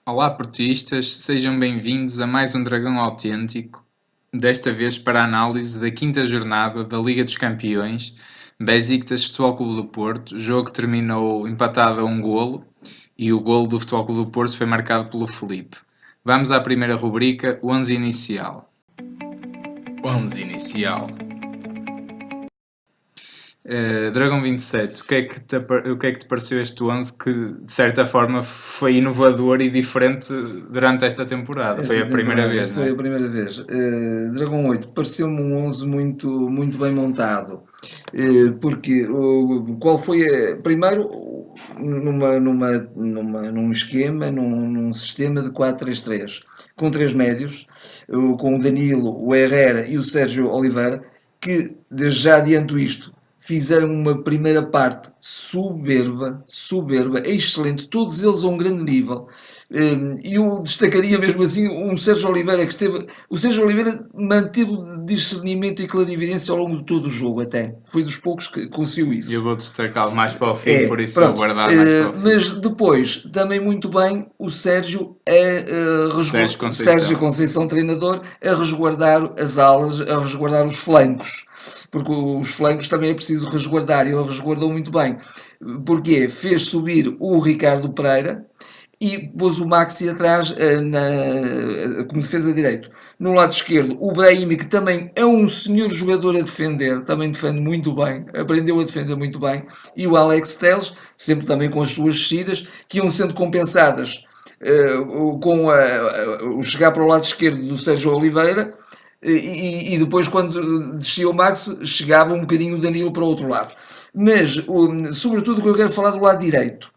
Olá, portistas, sejam bem-vindos a mais um Dragão Autêntico, desta vez para a análise da quinta jornada da Liga dos Campeões, Besiktas Futebol Clube do Porto, jogo que terminou empatado a um golo e o golo do Futebol Clube do Porto foi marcado pelo Felipe. Vamos à primeira rubrica, o 11 inicial. 11 inicial. Dragão 27, o que é que te pareceu este 11 que de certa forma foi inovador e diferente durante esta temporada? Foi a primeira vez, não é? Foi a primeira vez. Dragão 8 pareceu-me um 11 muito bem montado. Porque qual foi primeiro num esquema, num sistema de 4-3-3 com três médios, com o Danilo, o Herrera e o Sérgio Oliveira, que desde já adianto isto, fizeram uma primeira parte soberba, excelente, todos eles a um grande nível. E eu destacaria mesmo assim um Sérgio Oliveira que esteve. O Sérgio Oliveira manteve discernimento e clarividência ao longo de todo o jogo, até. Foi dos poucos que conseguiu isso. Eu vou destacá-lo mais para o fim, por isso Pronto. vou guardar mais para o fim. Mas depois, também muito bem, o Sérgio Sérgio Conceição, treinador, a resguardar as alas, a resguardar os flancos. Porque os flancos também é preciso resguardar, e ele resguardou muito bem. Porquê? Fez subir o Ricardo Pereira e pôs o Maxi atrás como defesa direito. No lado esquerdo, o Brahimi, que também é um senhor jogador a defender, também defende muito bem, aprendeu a defender muito bem, e o Alex Telles, sempre também com as suas descidas, que iam sendo compensadas com o chegar para o lado esquerdo do Sérgio Oliveira, e depois quando descia o Max chegava um bocadinho o Danilo para o outro lado. Mas sobretudo o que eu quero falar do lado direito,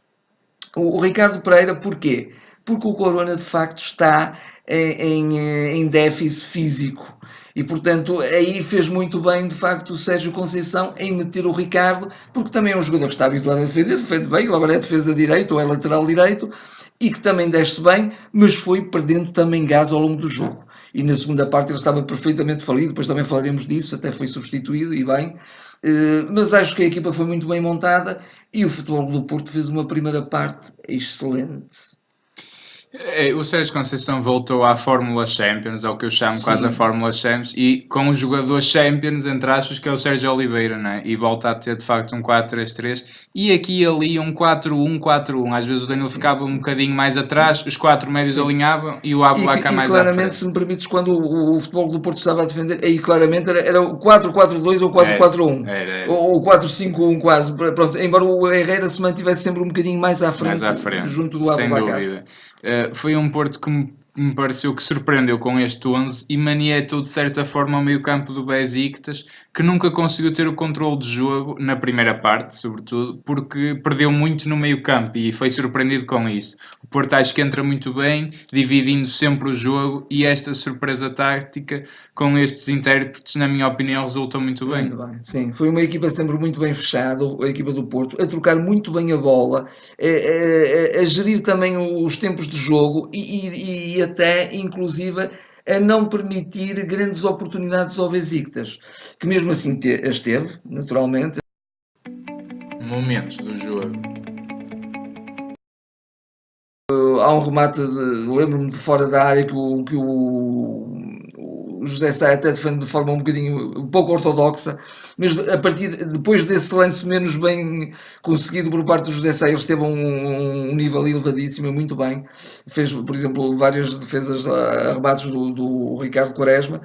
o Ricardo Pereira, porquê? Porque o Corona de facto está em déficit físico e portanto aí fez muito bem de facto o Sérgio Conceição em meter o Ricardo, porque também é um jogador que está habituado a defender, defende bem, ele agora é defesa direito ou é lateral direito e que também desce bem, mas foi perdendo também gás ao longo do jogo. E na segunda parte ele estava perfeitamente falido, depois também falaremos disso, até foi substituído e bem. Mas acho que a equipa foi muito bem montada e o Futebol do Porto fez uma primeira parte excelente. O Sérgio Conceição voltou à Fórmula Champions, ao que eu chamo quase a Fórmula Champions, e com o jogador Champions, entre aspas, que é o Sérgio Oliveira, né? E volta a ter de facto um 4-3-3 e aqui e ali um 4-1-4-1. Às vezes o Danilo ficava um bocadinho mais atrás, os quatro médios alinhavam e o Abubacar mais à frente. E claramente, se me permites, quando o Futebol do Porto estava a defender, aí claramente era o 4-4-2 ou 4-4-1. Ou 4-5-1 quase. Pronto, embora o Herrera se mantivesse sempre um bocadinho mais à frente junto do Abubacar. Sem dúvida. Foi um Porto que me pareceu que surpreendeu com este 11 e manietou de certa forma o meio campo do Besiktas, que nunca conseguiu ter o controle de jogo na primeira parte, sobretudo, porque perdeu muito no meio campo e foi surpreendido com isso. O Porto acho que entra muito bem, dividindo sempre o jogo, e esta surpresa tática com estes intérpretes, na minha opinião, resultou muito bem. Muito bem. Sim, foi uma equipa sempre muito bem fechada, a equipa do Porto, a trocar muito bem a bola, a gerir também os tempos de jogo e até, inclusive, a não permitir grandes oportunidades ao Besiktas, que mesmo assim as teve, naturalmente. Momentos do jogo. Há um remate, lembro-me de fora da área que o José Sá até defende de forma um pouco ortodoxa, mas depois desse lance menos bem conseguido por parte do José Sá, ele esteve a um nível elevadíssimo, muito bem. Fez, por exemplo, várias defesas a remates do Ricardo Quaresma.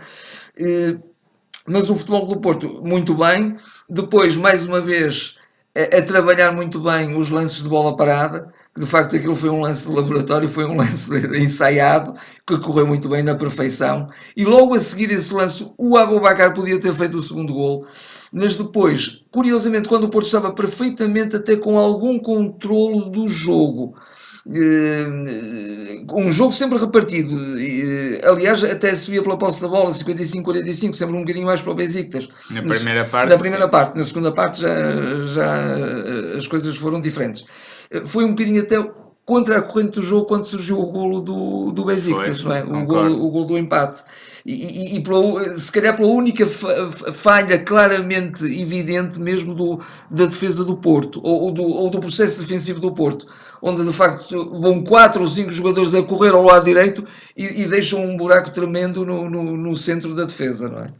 Mas o Futebol do Porto, muito bem. Depois, mais uma vez, a trabalhar muito bem os lances de bola parada, que de facto aquilo foi um lance de laboratório, foi um lance ensaiado, que correu muito bem na perfeição. E logo a seguir esse lance, o Abubacar podia ter feito o segundo gol. Mas depois, curiosamente, quando o Porto estava perfeitamente até com algum controlo do jogo, um jogo sempre repartido, aliás até se via pela posse da bola 55-45, sempre um bocadinho mais para o Besiktas na primeira parte, na segunda parte já as coisas foram diferentes. Foi um bocadinho até contra a corrente do jogo quando surgiu o golo do Besiktas, não é? Concordo. O golo do empate. Se calhar pela única falha claramente evidente mesmo da defesa do Porto, ou do processo defensivo do Porto, onde de facto vão 4 ou 5 jogadores a correr ao lado direito e deixam um buraco tremendo no centro da defesa, não é?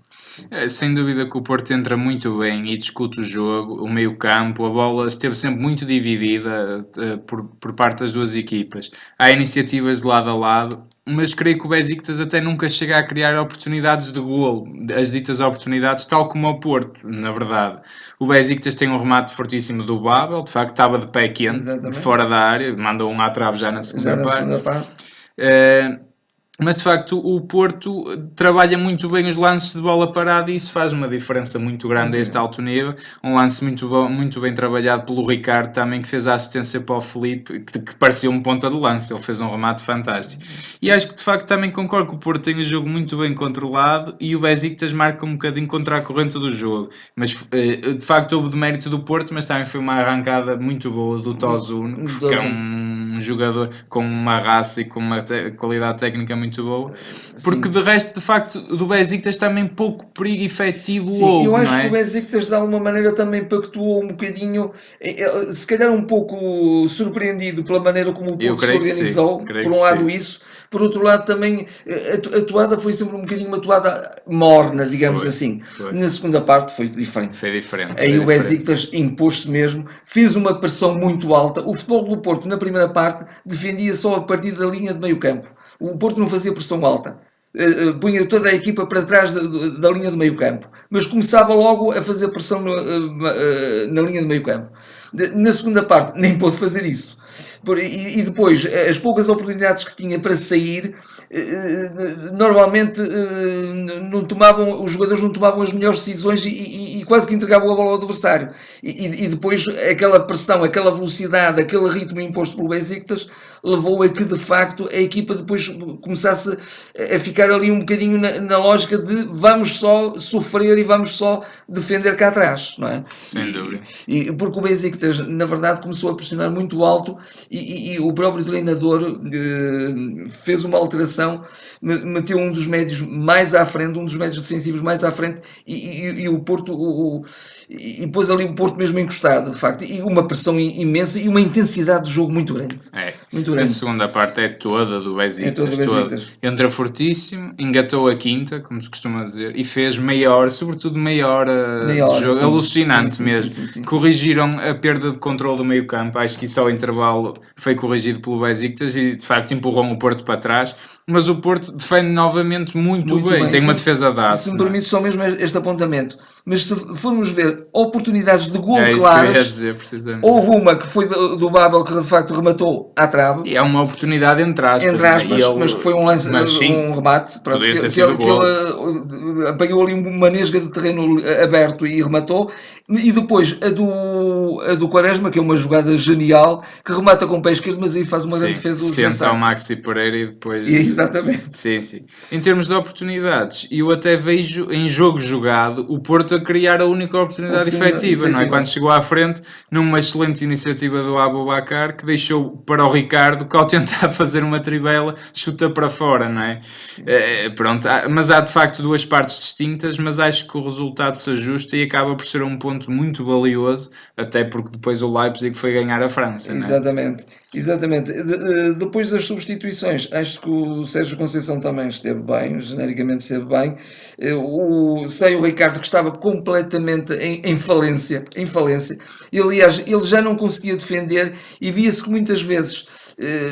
Sem dúvida que o Porto entra muito bem e discute o jogo, o meio-campo, a bola esteve sempre muito dividida por parte das duas equipas. Há iniciativas de lado a lado, mas creio que o Besiktas até nunca chega a criar oportunidades de golo, as ditas oportunidades, tal como o Porto, na verdade. O Besiktas tem um remate fortíssimo do Babel, de facto estava de pé quente, de fora da área, mandou um à trave já na segunda parte. Mas de facto o Porto trabalha muito bem os lances de bola parada e isso faz uma diferença muito grande a este alto nível. Um lance muito bom, muito bem trabalhado pelo Ricardo também, que fez a assistência para o Felipe, que parecia um ponta de lança. Ele fez um remate fantástico. E acho que de facto também concordo que o Porto tem o jogo muito bem controlado e o Besiktas marca um bocadinho contra a corrente do jogo. Mas de facto houve de mérito do Porto, mas também foi uma arrancada muito boa do Tosun, que é um jogador com uma raça e com uma qualidade técnica muito boa, porque de resto, de facto, do Besiktas também pouco perigo efetivo houve, eu acho não é? que o Besiktas de alguma maneira também pactuou um bocadinho, se calhar um pouco surpreendido pela maneira como o Porto se organizou, por um lado isso, por outro lado também a toada foi sempre um bocadinho uma toada morna, digamos assim. Na segunda parte foi diferente. Aí o Besiktas impôs-se mesmo, fez uma pressão muito alta. O futebol do Porto na primeira parte defendia só a partir da linha de meio campo. O Porto não fazia pressão alta. Punha toda a equipa para trás da linha de meio campo, mas começava logo a fazer pressão na linha de meio campo. Na segunda parte nem pôde fazer isso. E depois, as poucas oportunidades que tinha para sair, normalmente os jogadores não tomavam as melhores decisões e quase que entregavam a bola ao adversário. E depois aquela pressão, aquela velocidade, aquele ritmo imposto pelo Besiktas levou a que de facto a equipa depois começasse a ficar ali um bocadinho na lógica de vamos só sofrer e vamos só defender cá atrás, não é? Sem dúvida. Porque o Besiktas na verdade começou a pressionar muito alto e o próprio treinador fez uma alteração, meteu um dos médios mais à frente, um dos médios defensivos mais à frente e o Porto e pôs ali o Porto mesmo encostado, de facto, e uma pressão imensa e uma intensidade de jogo muito grande. Muito grande. A segunda parte é toda do Besiktas. Entra fortíssimo, engatou a quinta, como se costuma dizer, e fez meia hora, sobretudo meia hora de jogo, sim, alucinante mesmo. Sim. Corrigiram a perda de controle do meio campo, acho que isso ao intervalo foi corrigido pelo Besiktas e de facto empurrou o Porto para trás, mas o Porto defende novamente muito bem. Tem uma defesa de aço. Se me permite só mesmo este apontamento, mas se formos ver oportunidades de gol claras, houve uma que foi do Babel que de facto rematou à trave. E é uma oportunidade entre aspas, mas que foi um lance, um remate, pronto, que ele apanhou ali uma nesga de terreno aberto e rematou. E depois a do Quaresma, que é uma jogada genial, que remata com o pé esquerdo, mas aí faz uma grande defesa. Senta o Maxi Pereira e depois... Exatamente. Sim. Em termos de oportunidades, eu até vejo em jogo jogado o Porto a criar a única oportunidade efetiva, não é? Quando chegou à frente, numa excelente iniciativa do Aboubakar, que deixou para o Ricardo, que ao tentar fazer uma trivela, chuta para fora, não é? Pronto, mas há de facto duas partes distintas, mas acho que o resultado se ajusta e acaba por ser um ponto muito valioso, até porque depois o Leipzig foi ganhar a França, não é? Exatamente. Depois das substituições, acho que o Sérgio Conceição também esteve bem, genericamente esteve bem. Sei o Ricardo que estava completamente em falência. Aliás, ele já não conseguia defender e via-se que muitas vezes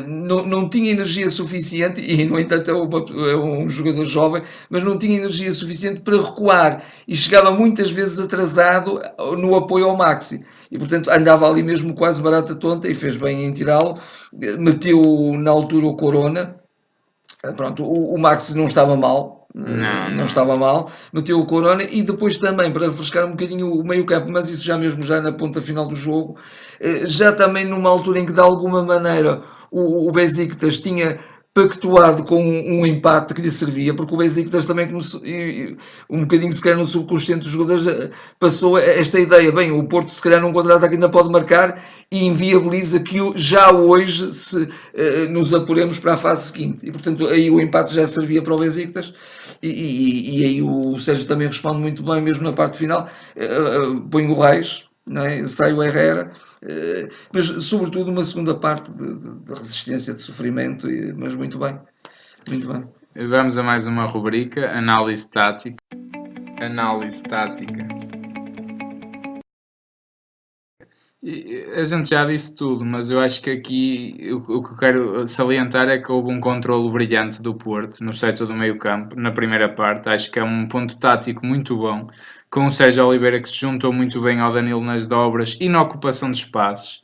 não tinha energia suficiente, e no entanto é um jogador jovem, mas não tinha energia suficiente para recuar e chegava muitas vezes atrasado no apoio ao Maxi. E portanto andava ali mesmo quase barata tonta e fez bem em tirá-lo. Meteu na altura o Corona. Pronto, o Maxi não estava mal. Não estava mal, meteu o Corona e depois também para refrescar um bocadinho o meio campo, mas isso já mesmo já na ponta final do jogo, já também numa altura em que de alguma maneira o Besiktas tinha pactuado com um empate que lhe servia, porque o Besiktas também começou, um bocadinho se calhar no subconsciente dos jogadores, passou esta ideia, bem, o Porto se calhar num contra-ataque ainda pode marcar e inviabiliza que já hoje nos apuremos para a fase seguinte. E portanto aí o empate já servia para o Besiktas e aí o Sérgio também responde muito bem, mesmo na parte final, põe o Reis, não é? Sai o Herrera, mas sobretudo uma segunda parte de resistência, de sofrimento, mas muito bem, muito bem. Vamos a mais uma rubrica, análise tática. Análise tática. E a gente já disse tudo, mas eu acho que aqui o que eu quero salientar é que houve um controle brilhante do Porto no setor do meio campo, na primeira parte. Acho que é um ponto tático muito bom, com o Sérgio Oliveira que se juntou muito bem ao Danilo nas dobras e na ocupação de espaços.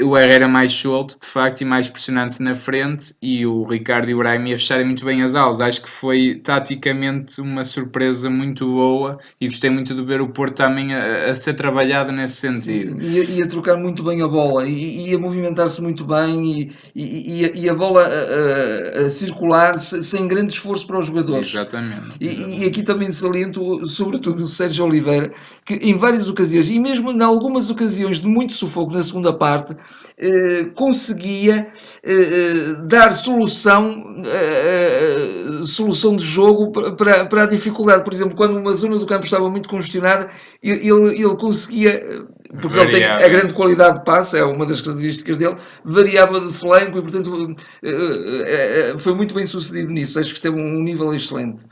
O Herrera mais solto, de facto, e mais pressionante na frente, e o Ricardo e o Brahim a fecharem muito bem as alas. Acho que foi taticamente uma surpresa muito boa e gostei muito de ver o Porto também a ser trabalhado nesse sentido. Sim. E a trocar muito bem a bola, e a movimentar-se muito bem, e a bola a circular sem grande esforço para os jogadores. Exatamente. E aqui também saliento, sobretudo, o Sérgio Oliveira, que em várias ocasiões, e mesmo em algumas ocasiões de muito sufoco na segunda parte, conseguia dar solução de jogo para a dificuldade. Por exemplo, quando uma zona do campo estava muito congestionada, ele conseguia, porque ele tem a grande qualidade de passe, é uma das características dele, variava de flanco e, portanto, foi muito bem sucedido nisso. Acho que esteve um nível excelente.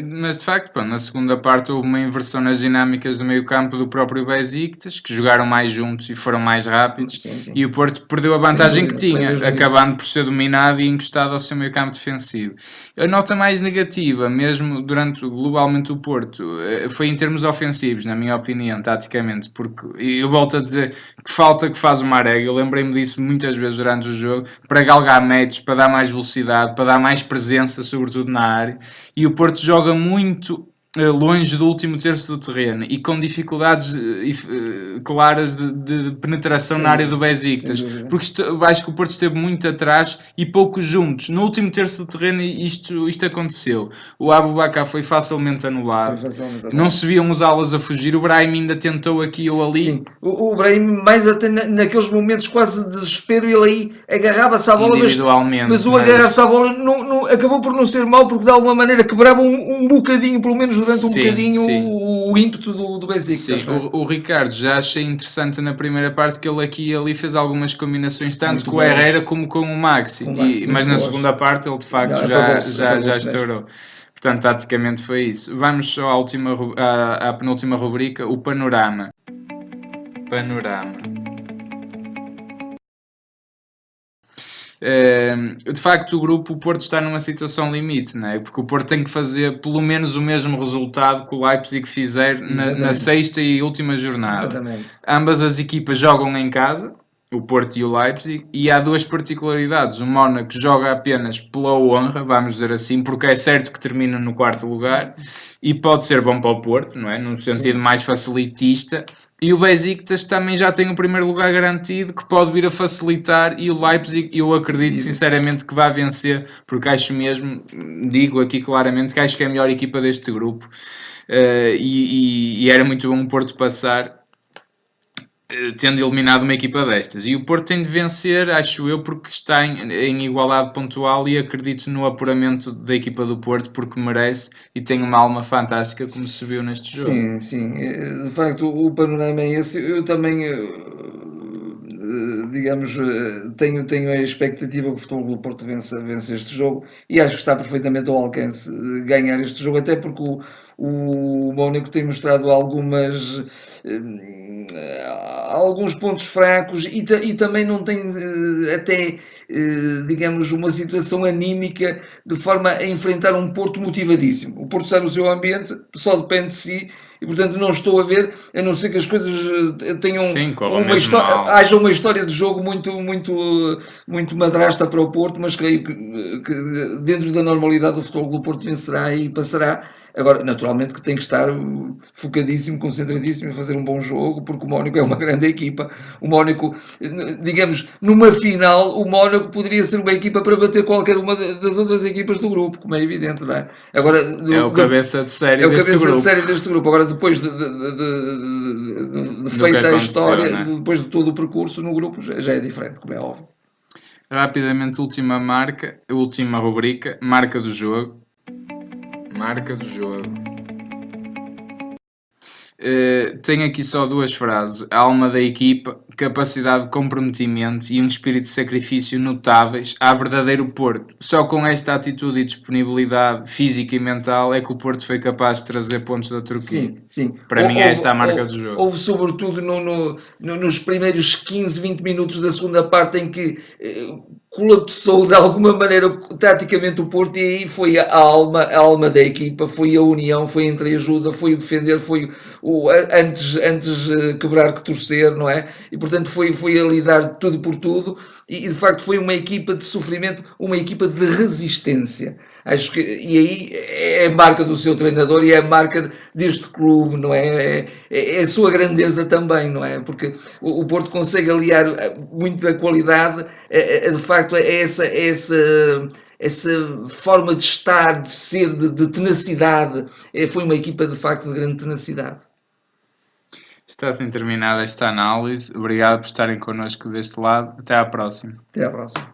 Mas de facto, na segunda parte houve uma inversão nas dinâmicas do meio campo do próprio Besiktas, que jogaram mais juntos e foram mais rápidos, Sim. E o Porto perdeu a vantagem que tinha, acabando por ser dominado e encostado ao seu meio campo defensivo. A nota mais negativa, mesmo durante globalmente o Porto, foi em termos ofensivos, na minha opinião, taticamente, porque eu volto a dizer que falta que faz o Marega, eu lembrei-me disso muitas vezes durante o jogo, para galgar metros, para dar mais velocidade, para dar mais presença, sobretudo na área, e o Porto joga muito longe do último terço do terreno e com dificuldades claras de penetração na área do Besiktas, porque acho que o Porto esteve muito atrás e poucos juntos. No último terço do terreno isto aconteceu. O Aboubakar foi facilmente anulado. Não se viam os alas a fugir. O Brahim ainda tentou aqui ou ali. Sim, o Brahim mais até naqueles momentos quase de desespero, ele aí agarrava-se à bola, mas o agarrar-se à bola não, acabou por não ser mau, porque de alguma maneira quebrava um bocadinho, pelo menos durante um bocadinho, o ímpeto do Besiktas. Sim, o Ricardo já achei interessante na primeira parte que ele aqui e ali fez algumas combinações, tanto muito com o Herrera como com o Maxi, mas na segunda parte ele de facto já estourou. Portanto, taticamente foi isso. Vamos só à penúltima rubrica, o panorama. De facto, o Porto está numa situação limite, não é? Porque o Porto tem que fazer pelo menos o mesmo resultado que o Leipzig fizer na sexta e última jornada. Exatamente. Ambas as equipas jogam em casa, o Porto e o Leipzig, e há duas particularidades. O Mónaco joga apenas pela honra, vamos dizer assim, porque é certo que termina no quarto lugar, e pode ser bom para o Porto, não é? Num sentido mais facilitista. E o Besiktas também já tem o primeiro lugar garantido, que pode vir a facilitar, e o Leipzig, eu acredito sinceramente que vai vencer, porque acho mesmo, digo aqui claramente, que acho que é a melhor equipa deste grupo, e era muito bom o Porto passar, tendo eliminado uma equipa destas. E o Porto tem de vencer, acho eu, porque está em igualdade pontual, e acredito no apuramento da equipa do Porto, porque merece e tem uma alma fantástica, como se viu neste jogo. Sim. De facto, o panorama é esse. Eu também, digamos, tenho a expectativa que o Futebol do Porto vence este jogo, e acho que está perfeitamente ao alcance de ganhar este jogo, até porque o Mónaco tem mostrado alguns pontos fracos e também não tem digamos, uma situação anímica de forma a enfrentar um Porto motivadíssimo. O Porto está no seu ambiente, só depende de si. e portanto não estou a ver, a não ser que as coisas tenham Sim, corre uma mesmo história, mal. haja uma história de jogo muito madrasta para o Porto, mas creio que dentro da normalidade o Futebol do Porto vencerá e passará. Agora, naturalmente que tem que estar focadíssimo, concentradíssimo em fazer um bom jogo, porque o Mónaco é uma grande equipa. O Mónaco, digamos, numa final, o Mónaco poderia ser uma equipa para bater qualquer uma das outras equipas do grupo, como é evidente, não é? Agora, É o cabeça de série é o deste cabeça de grupo, série deste grupo. Agora, depois de do que feita a aconteceu, história, né? depois de todo o percurso no grupo, já é diferente, como é óbvio. Rapidamente, última marca, última rubrica, marca do jogo. Marca do jogo. Tenho aqui só duas frases. A alma da equipa, capacidade de comprometimento e um espírito de sacrifício notáveis há verdadeiro Porto. Só com esta atitude e disponibilidade física e mental é que o Porto foi capaz de trazer pontos da Turquia. Sim, sim. Para mim, esta é a marca do jogo. Houve sobretudo nos primeiros 15, 20 minutos da segunda parte em que colapsou de alguma maneira taticamente o Porto, e aí foi a alma da equipa, foi a união, foi a entreajuda, foi o defender, foi antes quebrar que torcer, não é? E portanto foi a lidar tudo por tudo, e de facto foi uma equipa de sofrimento, uma equipa de resistência. Acho que, e aí é a marca do seu treinador e é a marca deste clube, não é? É a sua grandeza também, não é? Porque o Porto consegue aliar muito da qualidade, de facto, essa forma de estar, de ser, de tenacidade. Foi uma equipa de facto de grande tenacidade. Está assim terminada esta análise. Obrigado por estarem connosco deste lado. Até à próxima. Até à próxima.